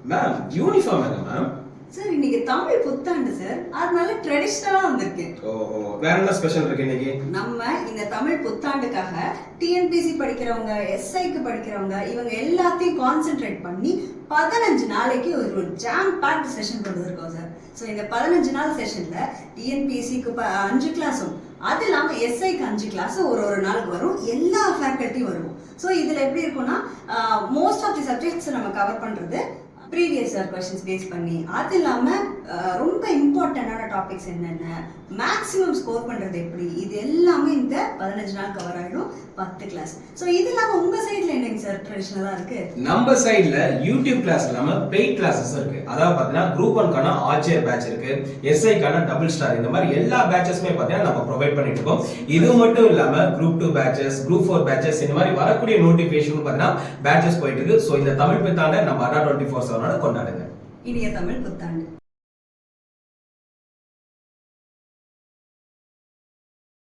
Ma'am uniform என்ன ma'am? Sir இன்னைக்கு தமிழ் புத்தாண்டு சார், அதனால ட்ரெடிஷ்னலா வந்திருக்கேன். ஓ வேற என்ன ஸ்பெஷல் இருக்கு இன்னைக்கு? நம்ம இந்த தமிழ் புத்தாண்டுக்காக டிஎன்பிசி படிக்கிறவங்க, எஸ்ஐக்கு படிக்கிறவங்க, இவங்க எல்லாத்தையும் கான்சென்ட்ரேட் பண்ணி 15 நாளைக்கு ஒரு ஜாம் பேக்ட் செஷன் கொண்டு இருக்கோம் சார். ஸோ இந்த 15 நாள் செஷன்ல டிஎன்பிசிக்கு 5 கிளாஸும், அது இல்லாம எஸ்ஐக்கு 5 கிளாஸ் ஒரு நாளுக்கு வரும். எல்லா ஃபேக்கல்ட்டியும் வருவோம். ஸோ இதுல எப்படி இருக்கும்னா, மோஸ்ட் ஆஃப் தி சப்ஜெக்ட்ஸ் நம்ம கவர் பண்றது ப்ரீவியஸ் இயர் கொஸ்டின்ஸ் பேஸ் பண்ணி, அது இல்லாமல் ரொம்ப இம்பார்ட்டண்டான டாபிக்ஸ் என்னென்ன, மேக்ஸிமம் ஸ்கோர் பண்ணுறது எப்படி, இது எல்லாமே இந்த 15 நாள் கவர் ஆகிடும். 10 கிளாஸ். ஸோ இது இல்லாமல் உங்கள் சைடில் என்னங்க சார் ட்ரெடிஷ்னலாக இருக்குது? நம்ம சைடில் யூடியூப் கிளாஸ் இல்லாமல் பெய்ட் கிளாஸஸ் இருக்குது. அதாவது பார்த்தீங்கன்னா குரூப் 1க்கான ஆர்ச்சர் பேட்ச் இருக்குது, எஸ்ஐக்கான டபுள் ஸ்டார், இந்த மாதிரி எல்லா பேட்சஸுமே பார்த்தீங்கன்னா நம்ம ப்ரொவைட் பண்ணிட்டு இருக்கோம். இது மட்டும் இல்லாமல் குரூப் 2 பேட்சஸ், குரூப் 4 பேட்சஸ், இந்த மாதிரி வரக்கூடிய நோட்டிஃபிகேஷன் பார்த்தீங்கன்னா பேட்சஸ் போயிட்டு இருக்கு. ஸோ இந்த தமிழ் புத்தாண்டை நம்ம ADA 24/7 கொண்டாடுங்க. இனிய தமிழ் புத்தாண்டு.